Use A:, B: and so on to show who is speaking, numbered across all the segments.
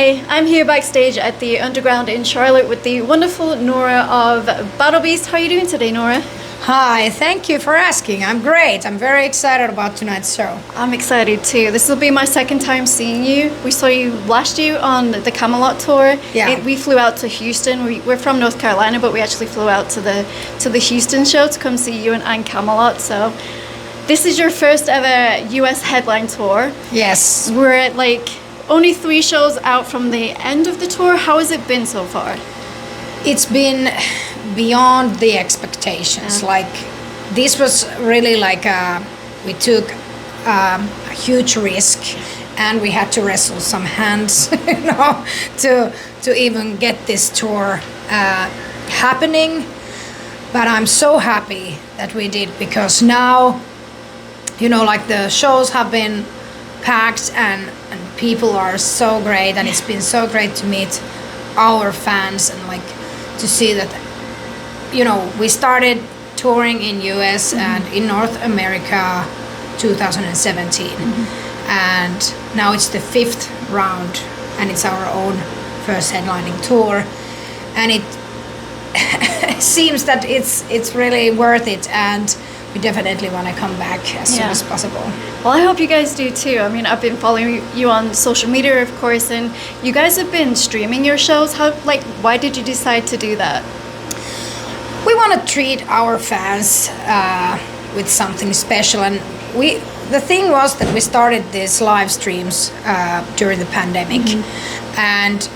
A: Hi, I'm here backstage at the Underground in Charlotte with the wonderful Noora of Battle Beast. How are you doing today, Noora?
B: Hi, thank you for asking. I'm great. I'm very excited about tonight's show.
A: I'm excited too. This will be my second time seeing you. We saw you last year on the Camelot tour.
B: Yeah.
A: We flew out to Houston. We're from North Carolina, but we actually flew out to the Houston show to come see you and Camelot. So this is your first ever US headline tour.
B: Yes.
A: We're at only 3 shows out from the end of the tour. How has it been so far?
B: It's been beyond the expectations. This was really we took a huge risk, and we had to wrestle some hands, to even get this tour happening. But I'm so happy that we did, because now, the shows have been packed and people are so great, and it's been so great to meet our fans and to see that we started touring in US and in North America 2017, and now it's the 5th round, and it's our own first headlining tour, and it seems that it's really worth it, and we definitely want to come back as soon as possible.
A: Well, I hope you guys do too. I mean, I've been following you on social media, of course, and you guys have been streaming your shows. Why did you decide to do that?
B: We want to treat our fans with something special, and the thing was that we started these live streams during the pandemic, and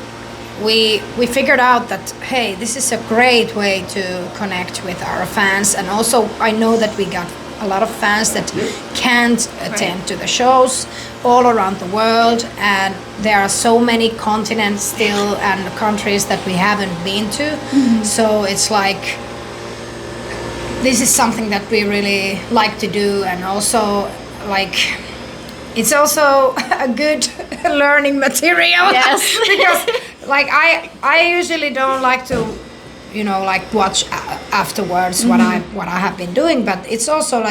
B: we figured out that, hey, this is a great way to connect with our fans. And also I know that we got a lot of fans that can't attend to the shows all around the world, and there are so many continents still and countries that we haven't been to. So it's this is something that we really like to do, and also it's also a good learning material.
A: Yes.
B: Because I usually don't like to watch afterwards what I have been doing, but it's also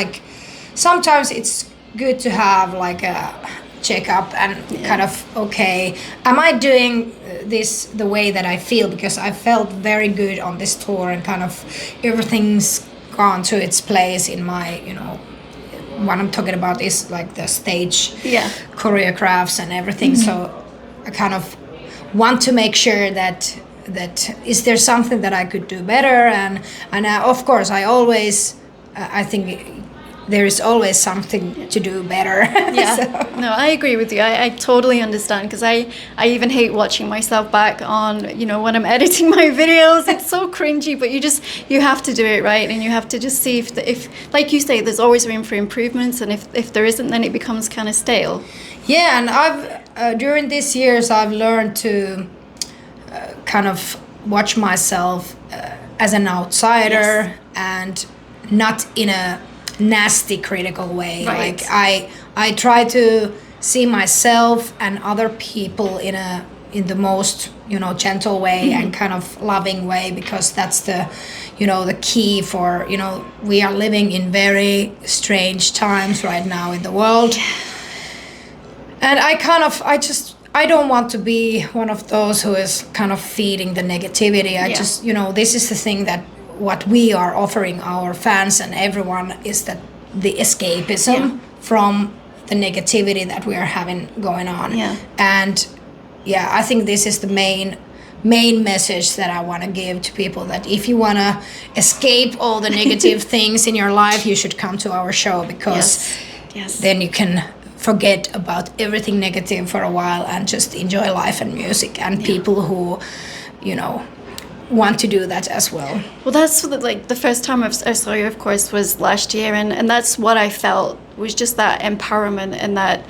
B: sometimes it's good to have a checkup and kind of, okay, am I doing this the way that I feel? Because I felt very good on this tour, and kind of everything's gone to its place in my what I'm talking about is the stage choreographs and everything. So I kind of want to make sure that is there something that I could do better, and of course I think there is always something to do better.
A: No, I agree with you. I totally understand, because I even hate watching myself back on when I'm editing my videos. It's so cringy, but you have to do it right, and you have to just see if like you say, there's always room for improvements, and if there isn't, then it becomes kind of stale.
B: Yeah, and I've during these years I've learned to kind of watch myself as an outsider, and not in a nasty critical way.
A: Right.
B: I try to see myself and other people in the most gentle way and kind of loving way, because that's the the key for we are living in very strange times right now in the world. And I don't want to be one of those who is kind of feeding the negativity. This is the thing that what we are offering our fans and everyone is that the escapism from the negativity that we are having going on. And I think this is the main message that I want to give to people, that if you want to escape all the negative things in your life, you should come to our show, because then you can forget about everything negative for a while and just enjoy life and music, and people who want to do that as well.
A: Well, that's the first time I saw you, of course, was last year, and that's what I felt was just that empowerment and that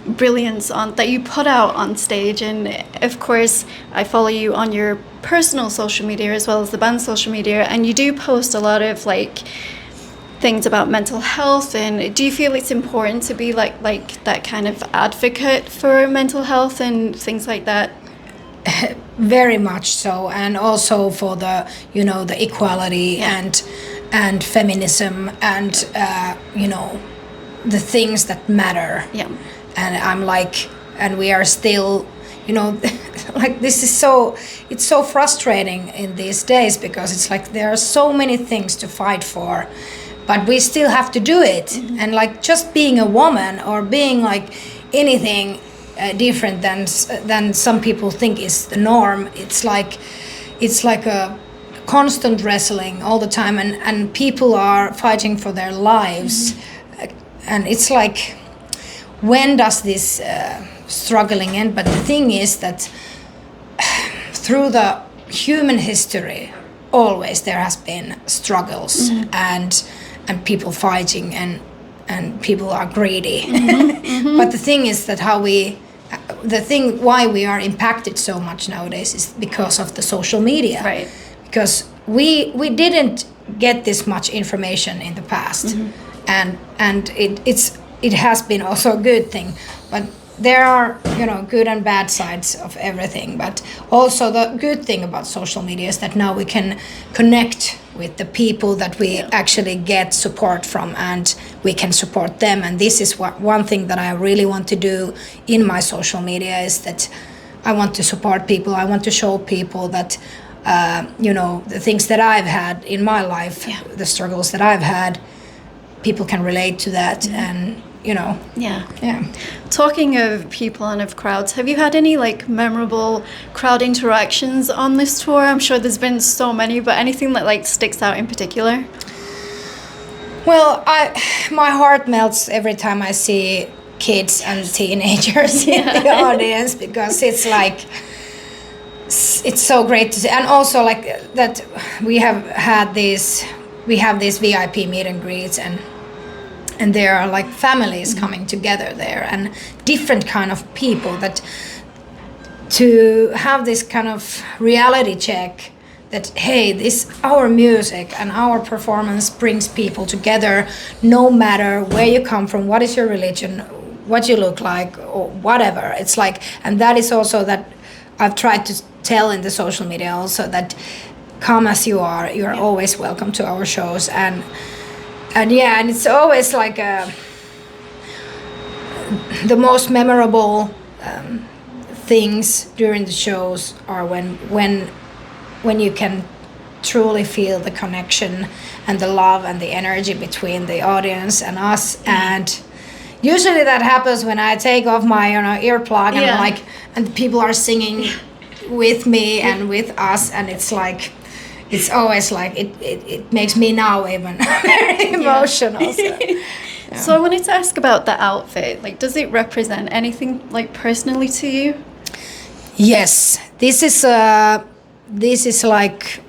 A: brilliance that you put out on stage. And of course I follow you on your personal social media as well as the band's social media, and you do post a lot of things about mental health. And do you feel it's important to be like that kind of advocate for mental health and things like that?
B: Very much so, and also for the the equality and feminism and the things that matter. And I'm and we are still you know, like this is so, it's so frustrating in these days because it's like there are so many things to fight for, but we still have to do it. And like just being a woman or being like anything different than some people think is the norm, it's like a constant wrestling all the time, and people are fighting for their lives. And it's like, when does this struggling end? But the thing is that through the human history, always there has been struggles and people fighting and people are greedy. But the thing is that why we are impacted so much nowadays is because of the social media.
A: Right.
B: Because we didn't get this much information in the past, and it has been also a good thing, but there are, you know, good and bad sides of everything. But also the good thing about social media is that now we can connect with the people that we actually get support from, and we can support them. And this is one thing that I really want to do in my social media, is that I want to support people. I want to show people that you know, the things that I've had in my life, the struggles that I've had, people can relate to that. And you know,
A: Talking of people and of crowds, have you had any like memorable crowd interactions on this tour? I'm sure there's been so many, but anything that like sticks out in particular?
B: Well, my heart melts every time I see kids and teenagers in the audience, because it's like, it's so great to see. And also like that we have these VIP meet and greets, and there are like families coming together there, and different kind of people, that to have this kind of reality check that, hey, this, our music and our performance brings people together, no matter where you come from, what is your religion, what you look like, or whatever. It's like, and that is also that I've tried to tell in the social media also, that come as you are, you're always welcome to our shows. And it's always like the most memorable things during the shows are when you can truly feel the connection and the love and the energy between the audience and us. And usually that happens when I take off my earplug and people are singing with me and with us, and it's like, it's always like it makes me now even very emotional.
A: So I wanted to ask about the outfit. Like, does it represent anything like personally to you?
B: Yes, this is like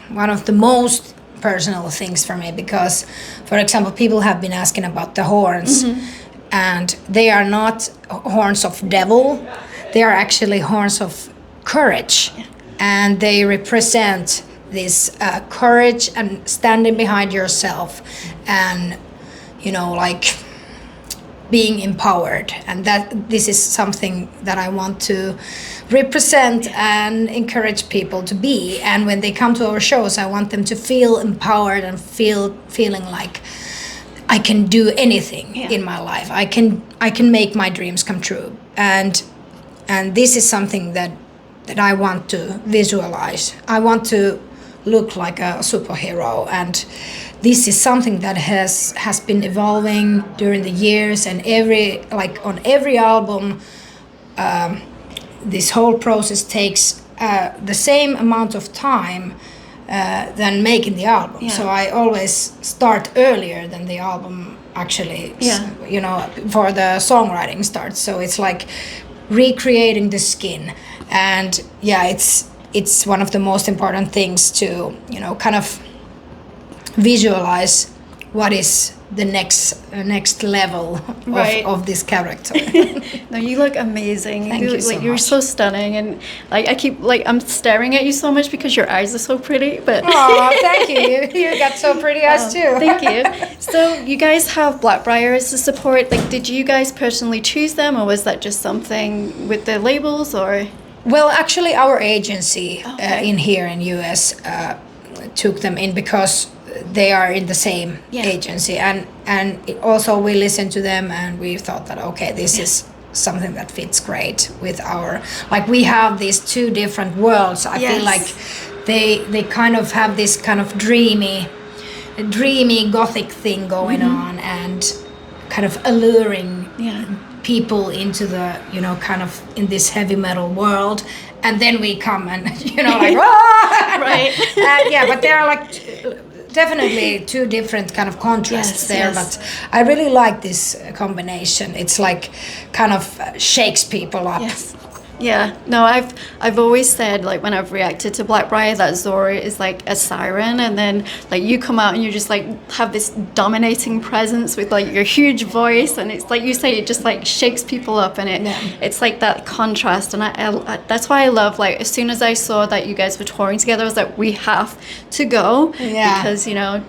B: one of the most personal things for me, because, for example, people have been asking about the horns, and they are not horns of devil. They are actually horns of courage, and they represent this courage and standing behind yourself, and like being empowered. And that this is something that I want to represent and encourage people to be. And when they come to our shows, I want them to feel empowered and feeling like I can do anything in my life. I can make my dreams come true. And this is something that I want to visualize. I want to look like a superhero, and this is something that has been evolving during the years. And on every album, this whole process takes the same amount of time than making the album. So I always start earlier than the album actually, for the songwriting starts. So it's like recreating the skin. And it's one of the most important things to kind of visualize what is the next level of this character.
A: No, you look amazing.
B: Thank you so
A: you're
B: much.
A: so stunning, and I keep I'm staring at you so much because your eyes are so pretty. But
B: oh, thank you. You got so pretty eyes too.
A: Thank you. So you guys have Blackbriar as the support. Like, did you guys personally choose them, or was that just something with the labels, or?
B: Well, actually, our agency in here in US took them in because they are in the same agency, and also we listened to them, and we thought that this is something that fits great with our, like we have these two different worlds. I feel like they kind of have this kind of dreamy gothic thing going on, and kind of alluring people into the, you know, kind of in this heavy metal world. And then we come and, you know, like,
A: right.
B: But there are like definitely two different kind of contrasts there. But I really like this combination. It's like kind of shakes people up.
A: Yes. Yeah, no, I've always said, like, when I've reacted to Blackbriar, that Zora is like a siren, and then like you come out and you just like have this dominating presence with like your huge voice, and it's like you say, it just like shakes people up, and it's like that contrast. And I that's why I love, like, as soon as I saw that you guys were touring together, I was like, we have to go, because, you know,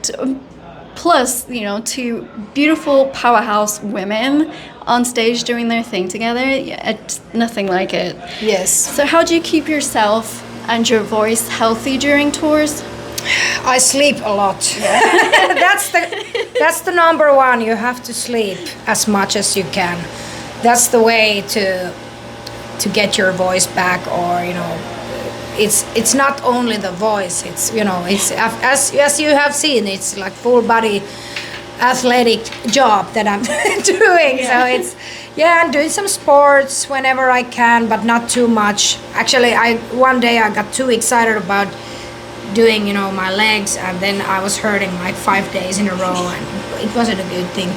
A: plus, you know, two beautiful powerhouse women on stage doing their thing together. It's nothing like it.
B: Yes.
A: So how do you keep yourself and your voice healthy during tours?
B: I sleep a lot. That's the number one. You have to sleep as much as you can. That's the way to get your voice back, or, you know, it's not only the voice, it's, you know, it's as you have seen, it's like full body athletic job that I'm doing. So it's, I'm doing some sports whenever I can, but not too much. Actually, one day I got too excited about doing, you know, my legs, and then I was hurting like 5 days in a row, and it wasn't a good thing.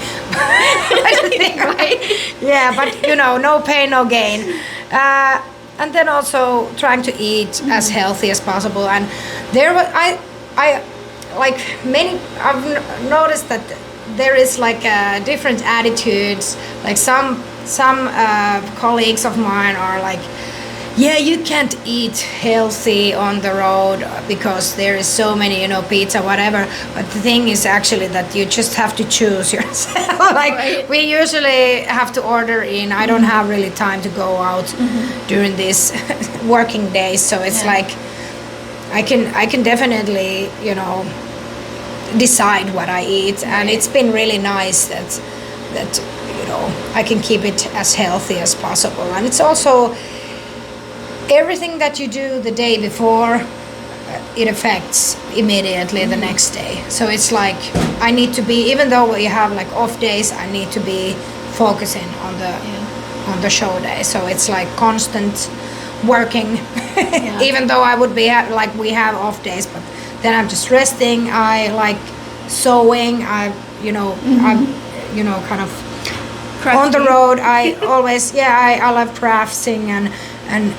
B: Right? Yeah, but, you know, no pain, no gain. And then also trying to eat as healthy as possible. And there was, I like I've noticed that there is like different attitudes. Like some colleagues of mine are like, yeah, you can't eat healthy on the road because there is so many, you know, pizza, whatever. But the thing is actually that you just have to choose yourself. Like, we usually have to order in. I don't have really time to go out during these working days. So it's like, I can definitely, you know, decide what I eat. And it's been really nice that, you know, I can keep it as healthy as possible. And it's also, everything that you do the day before, it affects immediately the next day. So it's like, I need to be, even though we have like off days, I need to be focusing on the show day. So it's like constant working, even though I would be like, we have off days, but then I'm just resting. I like sewing. I'm you know, kind of crafting. On the road. I always, I love crafting and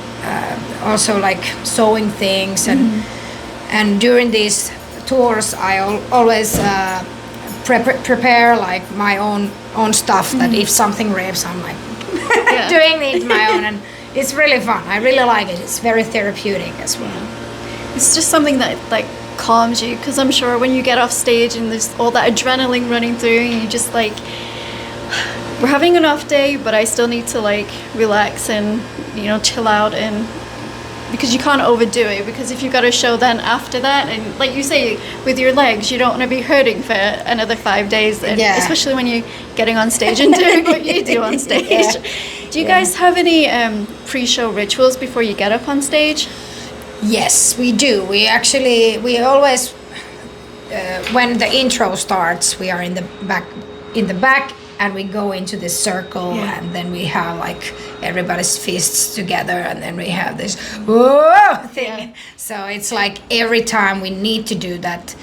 B: also like sewing things, and during these tours I always prepare like my own stuff, that if something rips, I'm like doing it my own, and it's really fun. I really like it. It's very therapeutic as well.
A: It's just something that like calms you, because I'm sure when you get off stage and there's all that adrenaline running through, and you just like, we're having an off day, but I still need to like relax and, you know, chill out, and because you can't overdo it, because if you got a show then after that, and like you say with your legs, you don't want to be hurting for another 5 days, and especially when you're getting on stage and doing what you do on stage. Do you guys have any pre-show rituals before you get up on stage?
B: Yes, we do. We always when the intro starts, we are in the back, and we go into this circle, and then we have like everybody's fists together, and then we have this whoa thing. So it's like every time we need to do that,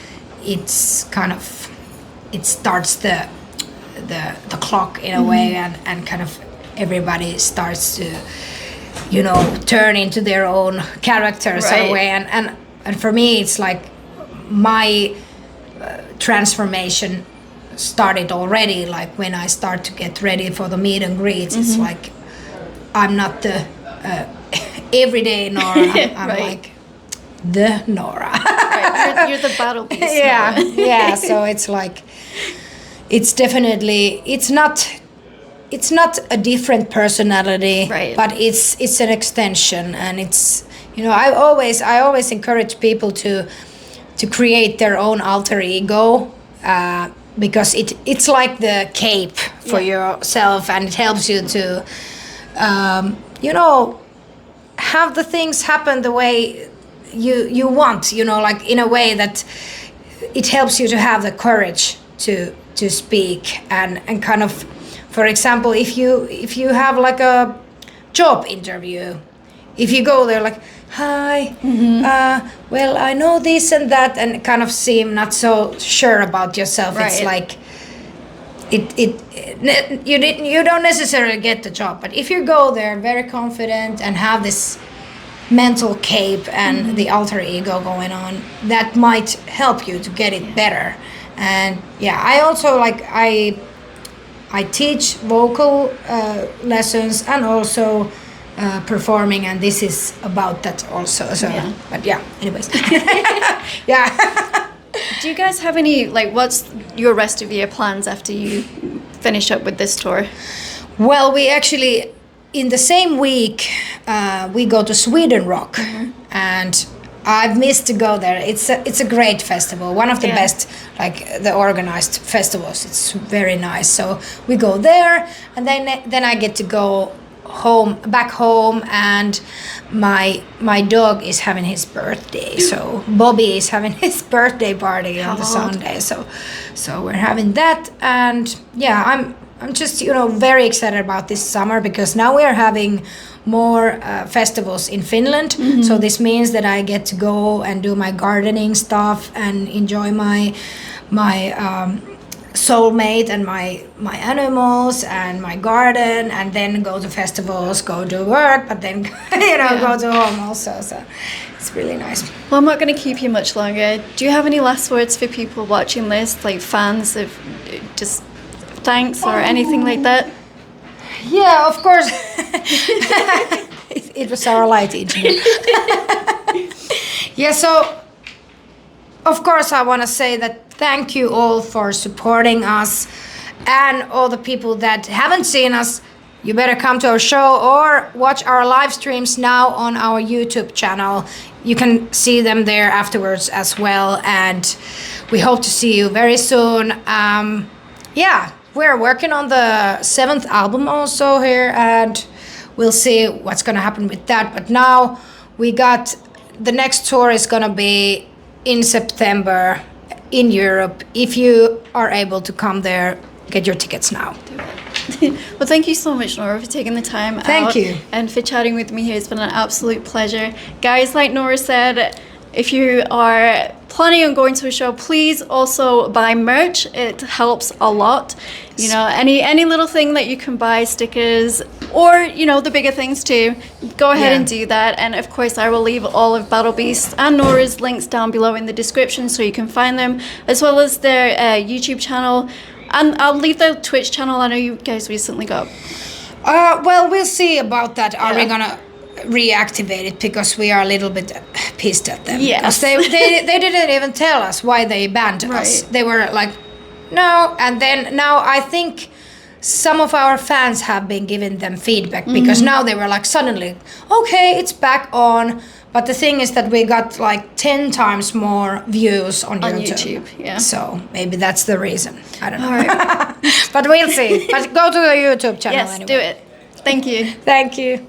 B: it's kind of, it starts the clock in a way, and kind of everybody starts to, you know, turn into their own characters in a way, and for me it's like my transformation started already, like when I start to get ready for the meet and greets. It's like I'm not the everyday Noora. I'm like the Noora.
A: You're the battle beast.
B: So it's like, it's definitely, it's not a different personality, but it's an extension, and it's, you know, I always encourage people to create their own alter ego, because it's like the cape for yourself, and it helps you to you know, have the things happen the way you want, you know, like in a way that it helps you to have the courage to speak and kind of, for example, if you have like a job interview, if you go there like, hi, well, I know this and that, and kind of seem not so sure about yourself,
A: right.
B: It's like you don't necessarily get the job. But if you go there very confident and have this mental cape and the alter ego going on, that might help you to get it better. And yeah, I also like I teach vocal lessons and also performing, and this is about that also. So
A: Yeah.
B: but yeah, anyways. Yeah.
A: Do you guys have any, like, what's your rest of year plans after you finish up with this tour?
B: Well, we actually, in the same week, we go to Sweden Rock, and I've missed to go there. It's a great festival, one of the best, like the organized festivals. It's very nice. So we go there, and then I get to go back home, and my dog is having his birthday. So Bobby is having his birthday party on the Sunday. So we're having that, and yeah, I'm just, you know, very excited about this summer because now we are having more festivals in Finland. So this means that I get to go and do my gardening stuff and enjoy my soulmate and my animals and my garden, and then go to festivals, go to work, but then go to home also. So it's really nice.
A: Well, I'm not going to keep you much longer. Do you have any last words for people watching this, like fans of just thanks or anything like that?
B: Yeah, of course. It was our light engineer. Yeah, so of course I want to say that thank you all for supporting us, and all the people that haven't seen us, you better come to our show or watch our live streams now on our YouTube channel. You can see them there afterwards as well, and we hope to see you very soon. Yeah, we're working on the 7th album also here, and we'll see what's gonna happen with that. But now we got the next tour is gonna be in September in Europe. If you are able to come there, get your tickets now.
A: Well, thank you so much, Noora, for taking the time out.
B: Thank you.
A: And for chatting with me here. It's been an absolute pleasure. Guys, like Noora said, if you are planning on going to a show, please also buy merch. It helps a lot. You know, any little thing that you can buy, stickers, or, you know, the bigger things too, go ahead and do that. And of course, I will leave all of Battle Beast and Noora's links down below in the description so you can find them, as well as their YouTube channel. And I'll leave the Twitch channel. I know you guys recently got.
B: Well, we'll see about that. Are we gonna reactivate it, because we are a little bit pissed at them?
A: Yes.
B: They didn't even tell us why they banned us. They were like, no, and then now I think some of our fans have been giving them feedback, because now they were like suddenly, okay, it's back on. But the thing is that we got like 10 times more views on YouTube.
A: Yeah.
B: So maybe that's the reason. I don't know.
A: All right.
B: But we'll see. But go to the YouTube channel anyway.
A: Yes, do it. Thank you.
B: Thank you.